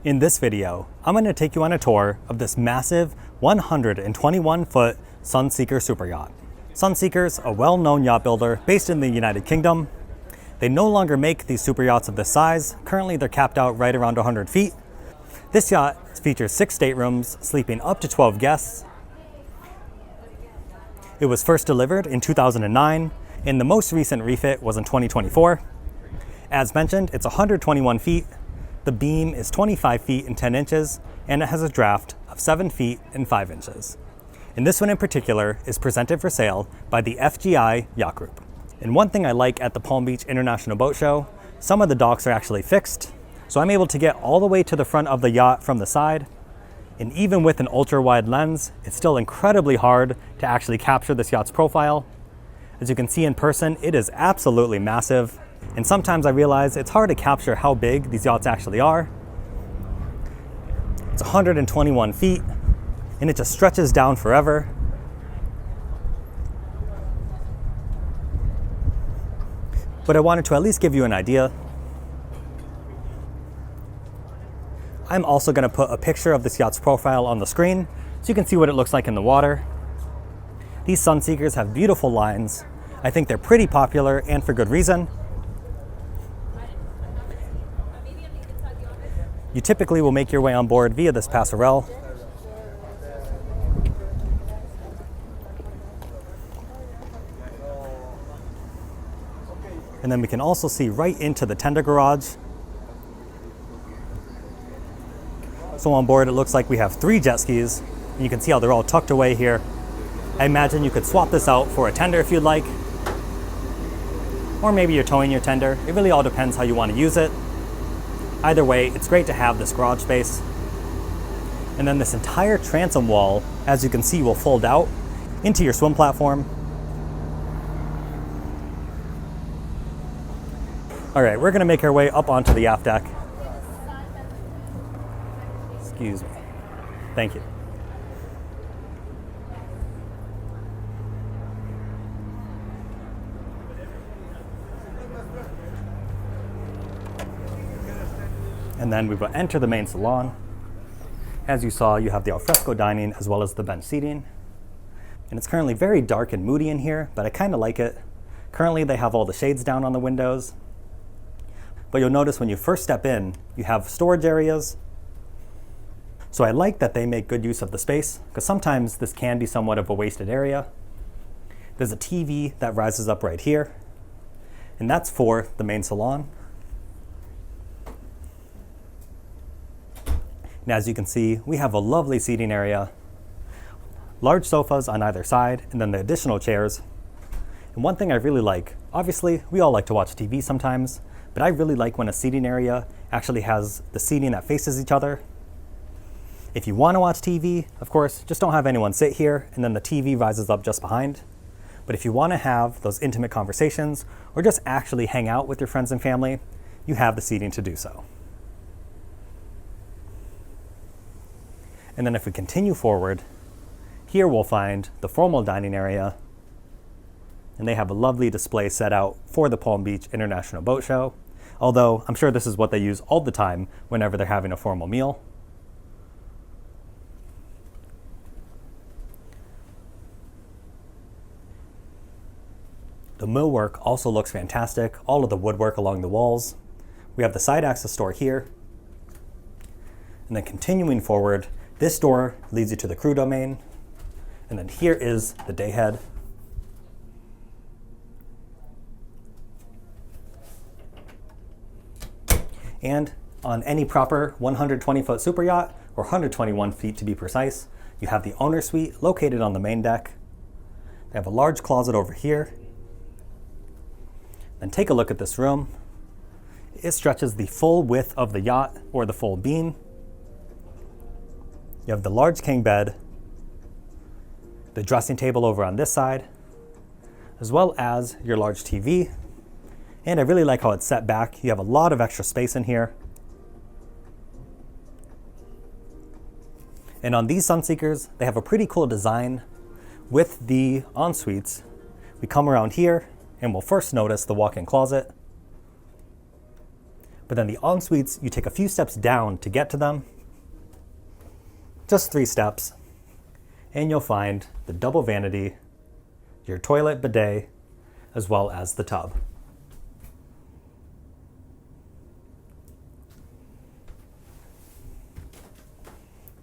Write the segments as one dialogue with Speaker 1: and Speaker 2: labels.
Speaker 1: In this video, I'm going to take you on a tour of this massive 121-foot Sunseeker superyacht. Sunseeker's a well-known yacht builder based in the United Kingdom. They no longer make these superyachts of this size. Currently, they're capped out right around 100 feet. This yacht features 6 staterooms, sleeping up to 12 guests. It was first delivered in 2009, and the most recent refit was in 2024. As mentioned, it's 121 feet. The beam is 25 feet and 10 inches, and it has a draft of 7 feet and 5 inches. And this one in particular is presented for sale by the FGI Yacht Group. And one thing I like at the Palm Beach International Boat Show, some of the docks are actually fixed, so I'm able to get all the way to the front of the yacht from the side. And even with an ultra-wide lens, it's still incredibly hard to actually capture this yacht's profile. As you can see in person, it is absolutely massive. And sometimes I realize it's hard to capture how big these yachts actually are. It's 121 feet, and it just stretches down forever. But I wanted to at least give you an idea. I'm also going to put a picture of this yacht's profile on the screen so you can see what it looks like in the water. These Sunseekers have beautiful lines. I think they're pretty popular, and for good reason. You typically will make your way on board via this passerelle. And then we can also see right into the tender garage. So on board, it looks like we have 3 jet skis. And you can see how they're all tucked away here. I imagine you could swap this out for a tender if you'd like. Or maybe you're towing your tender. It really all depends how you want to use it. Either way, it's great to have this garage space. And then this entire transom wall, as you can see, will fold out into your swim platform. All right, we're gonna make our way up onto the aft deck. Excuse me. Thank you. And then we will enter the main salon. As you saw, you have the alfresco dining as well as the bench seating. And it's currently very dark and moody in here, but I kind of like it. Currently, they have all the shades down on the windows. But you'll notice when you first step in, you have storage areas. So I like that they make good use of the space, because sometimes this can be somewhat of a wasted area. There's a TV that rises up right here, and that's for the main salon. And as you can see, we have a lovely seating area, large sofas on either side, and then the additional chairs. And one thing I really like, obviously we all like to watch TV sometimes, but I really like when a seating area actually has the seating that faces each other. If you want to watch TV, of course, just don't have anyone sit here and then the TV rises up just behind. But if you want to have those intimate conversations or just actually hang out with your friends and family, you have the seating to do so. And then if we continue forward, here we'll find the formal dining area. And they have a lovely display set out for the Palm Beach International Boat Show. Although I'm sure this is what they use all the time whenever they're having a formal meal. The millwork also looks fantastic. All of the woodwork along the walls. We have the side access door here. And then continuing forward, this door leads you to the crew domain. And then here is the day head. And on any proper 120-foot super yacht, or 121 feet to be precise, you have the owner suite located on the main deck. They have a large closet over here. Then take a look at this room. It stretches the full width of the yacht, or the full beam. You have the large king bed, the dressing table over on this side, as well as your large TV. And I really like how it's set back. You have a lot of extra space in here. And on these Sunseekers, they have a pretty cool design with the en-suites. We come around here and we'll first notice the walk-in closet. But then the en-suites, you take a few steps down to get to them. Just 3 steps. And you'll find the double vanity, your toilet bidet, as well as the tub.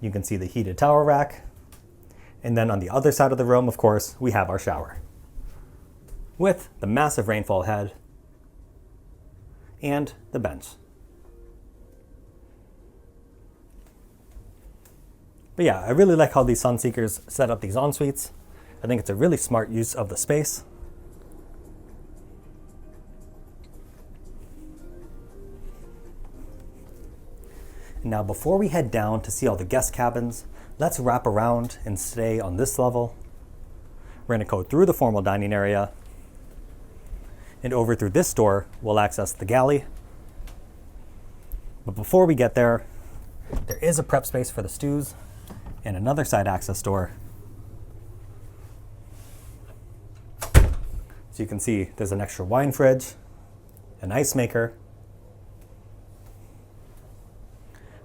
Speaker 1: You can see the heated towel rack. And then on the other side of the room, of course, we have our shower with the massive rainfall head and the bench. But yeah, I really like how these Sunseekers set up these en-suites. I think it's a really smart use of the space. Now, before we head down to see all the guest cabins, let's wrap around and stay on this level. We're going to go through the formal dining area, and over through this door, we'll access the galley. But before we get there, there is a prep space for the stews and another side access door. So you can see there's an extra wine fridge, an ice maker,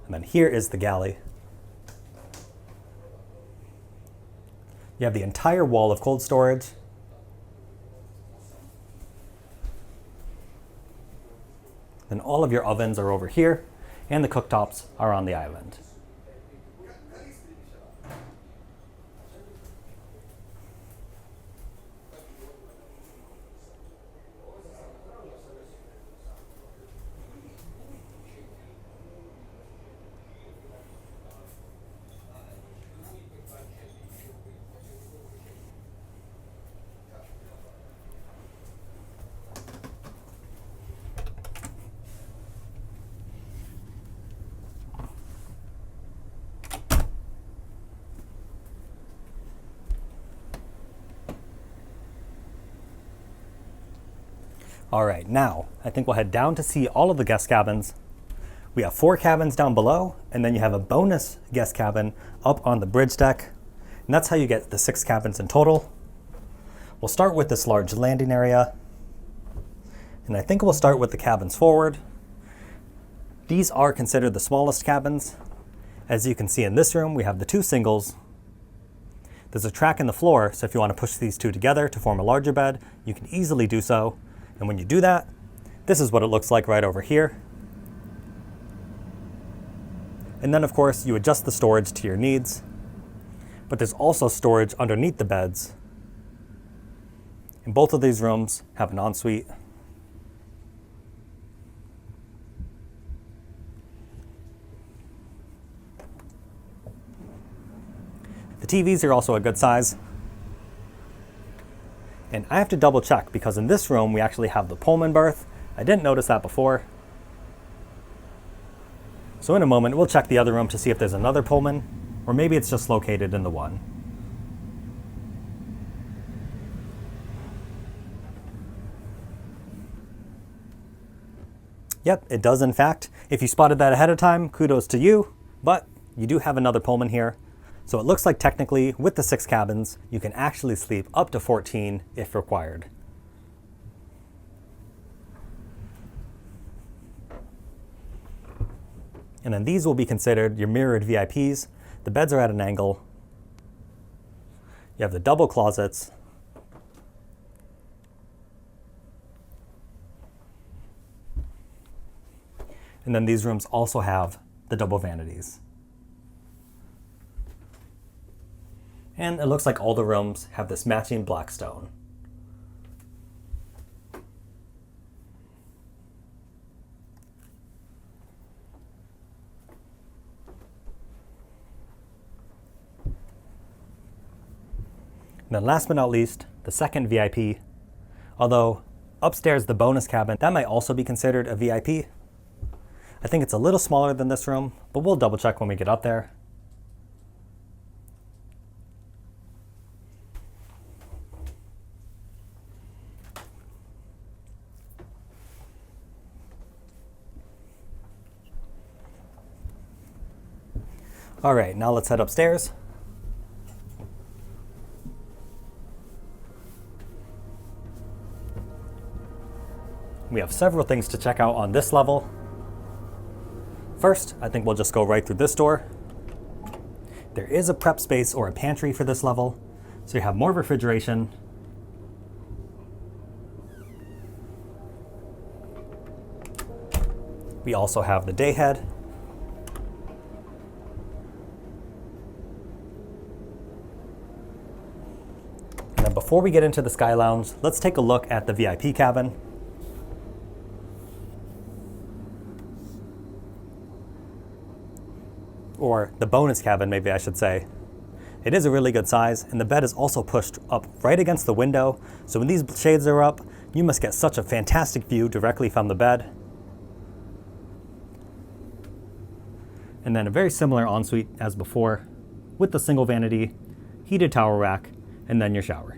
Speaker 1: and then here is the galley. You have the entire wall of cold storage. Then all of your ovens are over here, and the cooktops are on the island. All right, now I think we'll head down to see all of the guest cabins. We have 4 cabins down below, and then you have a bonus guest cabin up on the bridge deck. And that's how you get the 6 cabins in total. We'll start with this large landing area. And I think we'll start with the cabins forward. These are considered the smallest cabins. As you can see in this room, we have the 2 singles. There's a track in the floor, so if you want to push these 2 together to form a larger bed, you can easily do so. And when you do that, this is what it looks like right over here. And then of course, you adjust the storage to your needs. But there's also storage underneath the beds. And both of these rooms have an ensuite. The TVs are also a good size. And I have to double check because in this room we actually have the Pullman berth. I didn't notice that before. So in a moment we'll check the other room to see if there's another Pullman, or maybe it's just located in the one. Yep, it does in fact. If you spotted that ahead of time, kudos to you, but you do have another Pullman here. So it looks like technically, with the 6 cabins, you can actually sleep up to 14 if required. And then these will be considered your mirrored VIPs. The beds are at an angle. You have the double closets. And then these rooms also have the double vanities. And it looks like all the rooms have this matching black stone. And then last but not least, the second VIP. Although upstairs, the bonus cabin, that might also be considered a VIP. I think it's a little smaller than this room, but we'll double check when we get up there. All right, now let's head upstairs. We have several things to check out on this level. First, I think we'll just go right through this door. There is a prep space or a pantry for this level, so you have more refrigeration. We also have the day head. And then before we get into the Sky Lounge, let's take a look at the VIP cabin. Or the bonus cabin, maybe I should say. It is a really good size, and the bed is also pushed up right against the window, so when these shades are up, you must get such a fantastic view directly from the bed. And then a very similar ensuite as before, with the single vanity, heated towel rack, and then your shower.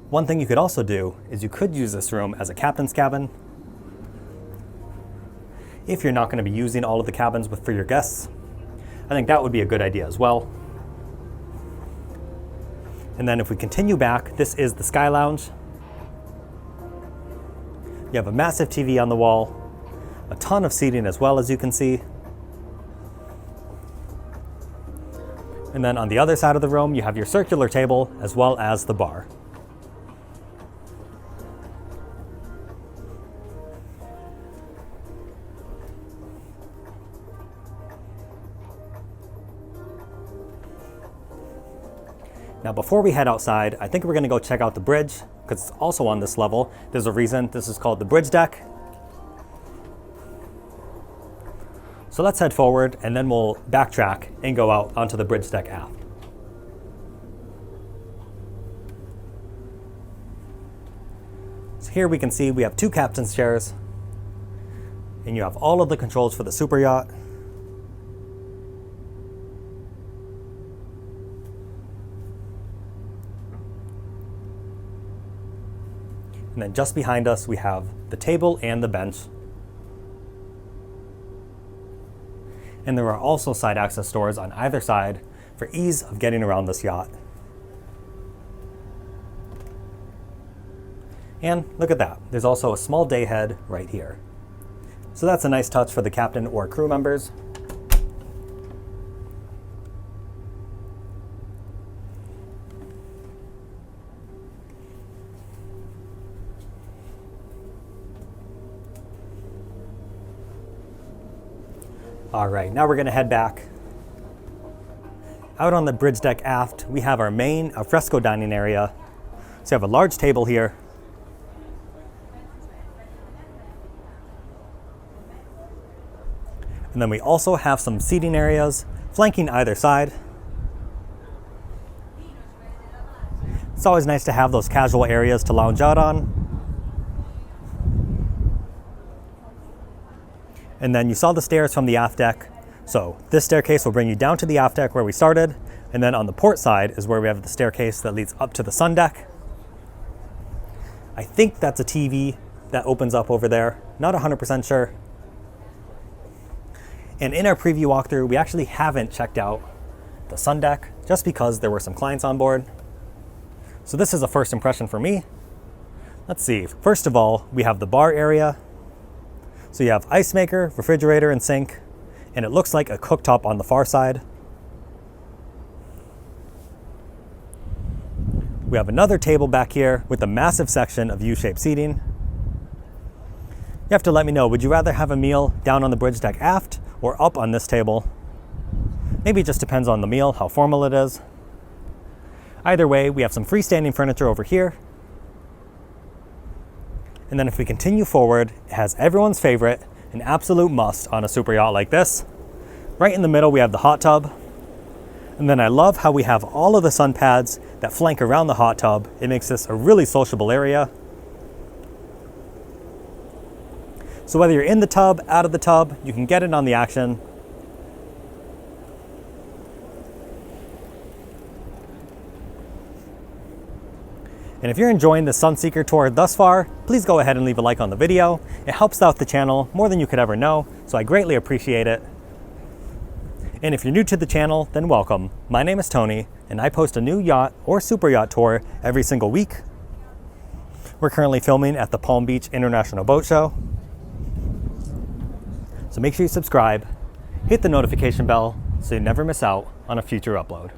Speaker 1: One thing you could also do is you could use this room as a captain's cabin. If you're not going to be using all of the cabins for your guests, I think that would be a good idea as well. And then if we continue back, this is the Sky Lounge. You have a massive TV on the wall, a ton of seating as well, as you can see. And then on the other side of the room, you have your circular table as well as the bar. Now before we head outside, I think we're going to go check out the bridge, because it's also on this level. There's a reason this is called the bridge deck. So let's head forward and then we'll backtrack and go out onto the bridge deck aft. So here we can see we have two captain's chairs, and you have all of the controls for the super yacht. And then just behind us, we have the table and the bench. And there are also side access doors on either side for ease of getting around this yacht. And look at that, there's also a small day head right here. So that's a nice touch for the captain or crew members. All right, now we're gonna head back. Out on the bridge deck aft, we have our main alfresco dining area. So you have a large table here. And then we also have some seating areas flanking either side. It's always nice to have those casual areas to lounge out on. And then you saw the stairs from the aft deck. So this staircase will bring you down to the aft deck where we started. And then on the port side is where we have the staircase that leads up to the sun deck. I think that's a TV that opens up over there. Not 100% sure. And in our preview walkthrough, we actually haven't checked out the sun deck just because there were some clients on board. So this is a first impression for me. Let's see, first of all, we have the bar area. So you have ice maker, refrigerator, and sink, and it looks like a cooktop on the far side. We have another table back here with a massive section of U-shaped seating. You have to let me know, would you rather have a meal down on the bridge deck aft or up on this table? Maybe it just depends on the meal, how formal it is. Either way, we have some freestanding furniture over here. And then if we continue forward, it has everyone's favorite, an absolute must on a super yacht like this. Right in the middle, we have the hot tub. And then I love how we have all of the sun pads that flank around the hot tub. It makes this a really sociable area. So whether you're in the tub, out of the tub, you can get in on the action. And if you're enjoying the Sunseeker tour thus far, please go ahead and leave a like on the video. It helps out the channel more than you could ever know, so I greatly appreciate it. And if you're new to the channel, then welcome. My name is Tony, and I post a new yacht or super yacht tour every single week. We're currently filming at the Palm Beach International Boat Show. So make sure you subscribe, hit the notification bell so you never miss out on a future upload.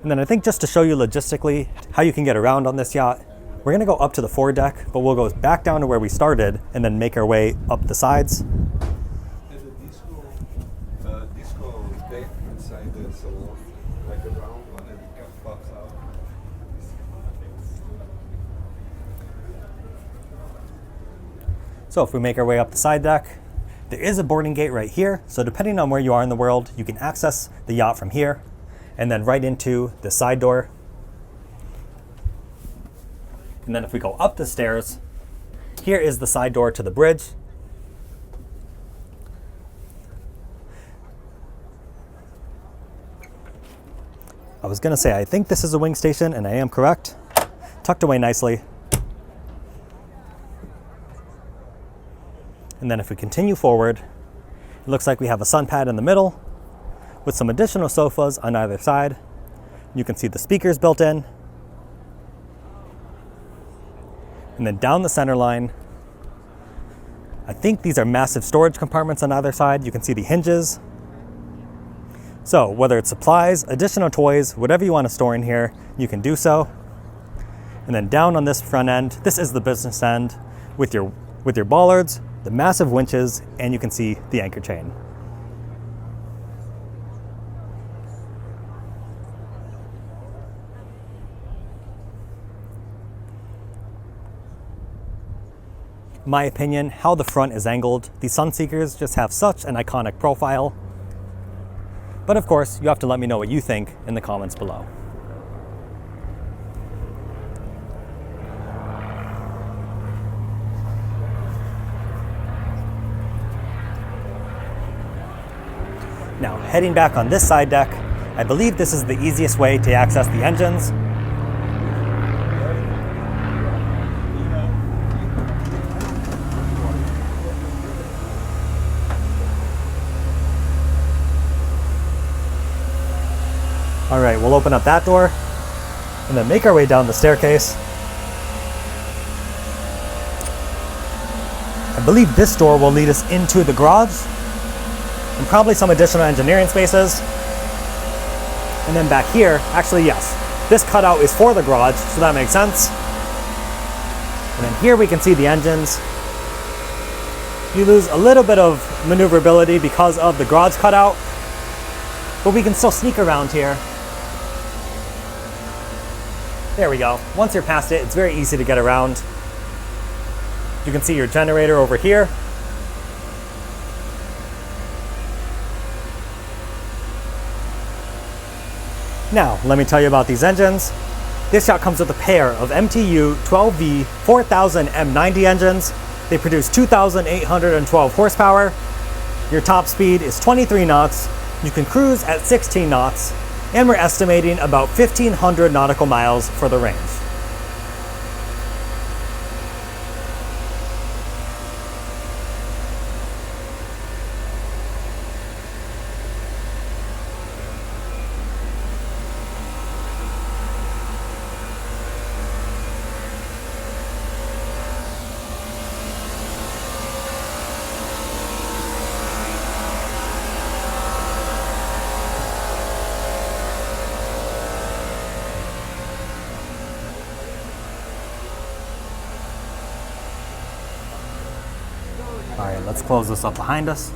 Speaker 1: And then I think just to show you logistically how you can get around on this yacht, we're gonna go up to the foredeck, but we'll go back down to where we started and then make our way up the sides.
Speaker 2: There's a disco deck inside the salon, like a round one, and the cap pops out.
Speaker 1: So if we make our way up the side deck, there is a boarding gate right here. So depending on where you are in the world, you can access the yacht from here and then right into the side door. And then if we go up the stairs, here is the side door to the bridge. I was gonna say, I think this is a wing station, and I am correct. Tucked away nicely. And then if we continue forward, it looks like we have a sun pad in the middle with some additional sofas on either side. You can see the speakers built in. And then down the center line, I think these are massive storage compartments on either side. You can see the hinges. So whether it's supplies, additional toys, whatever you want to store in here, you can do so. And then down on this front end, this is the business end with your bollards, the massive winches, and you can see the anchor chain. In my opinion, how the front is angled, the Sunseekers just have such an iconic profile. But of course, you have to let me know what you think in the comments below. Now, heading back on this side deck, I believe this is the easiest way to access the engines. All right, we'll open up that door and then make our way down the staircase. I believe this door will lead us into the garage and probably some additional engineering spaces. And then back here, actually, yes, this cutout is for the garage, so that makes sense. And then here we can see the engines. You lose a little bit of maneuverability because of the garage cutout, but we can still sneak around here. There we go. Once you're past it, it's very easy to get around. You can see your generator over here. Now, let me tell you about these engines. This yacht comes with a pair of MTU 12V 4000 M90 engines. They produce 2,812 horsepower. Your top speed is 23 knots. You can cruise at 16 knots. And we're estimating about 1,500 nautical miles for the range. All right, let's close this up behind us.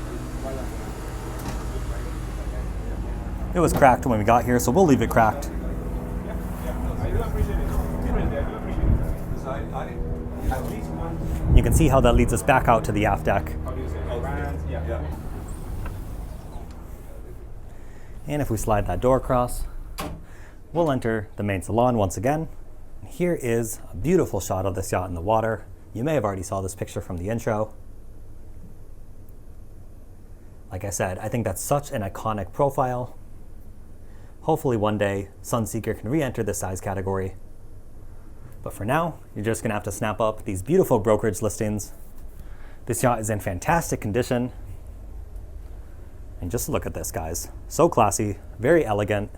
Speaker 1: It was cracked when we got here, so we'll leave it cracked. You can see how that leads us back out to the aft deck. And if we slide that door across, we'll enter the main salon once again. Here is a beautiful shot of this yacht in the water. You may have already saw this picture from the intro. Like I said, I think that's such an iconic profile. Hopefully one day, Sunseeker can re-enter this size category. But for now, you're just gonna have to snap up these beautiful brokerage listings. This yacht is in fantastic condition. And just look at this, guys. So classy, very elegant.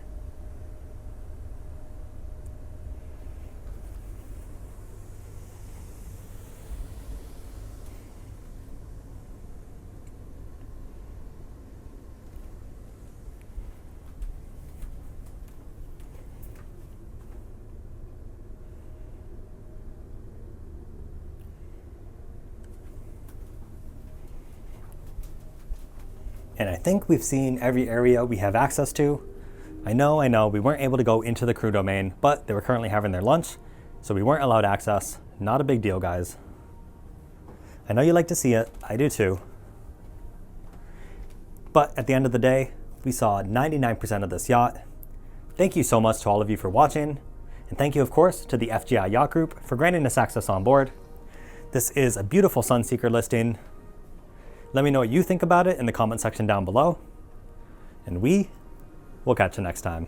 Speaker 1: And I think we've seen every area we have access to. I know, we weren't able to go into the crew domain, but they were currently having their lunch, so we weren't allowed access. Not a big deal, guys. I know you like to see it, I do too. But at the end of the day, we saw 99% of this yacht. Thank you so much to all of you for watching, and thank you, of course, to the FGI Yacht Group for granting us access on board. This is a beautiful Sunseeker listing. Let me know what you think about it in the comment section down below, and we will catch you next time.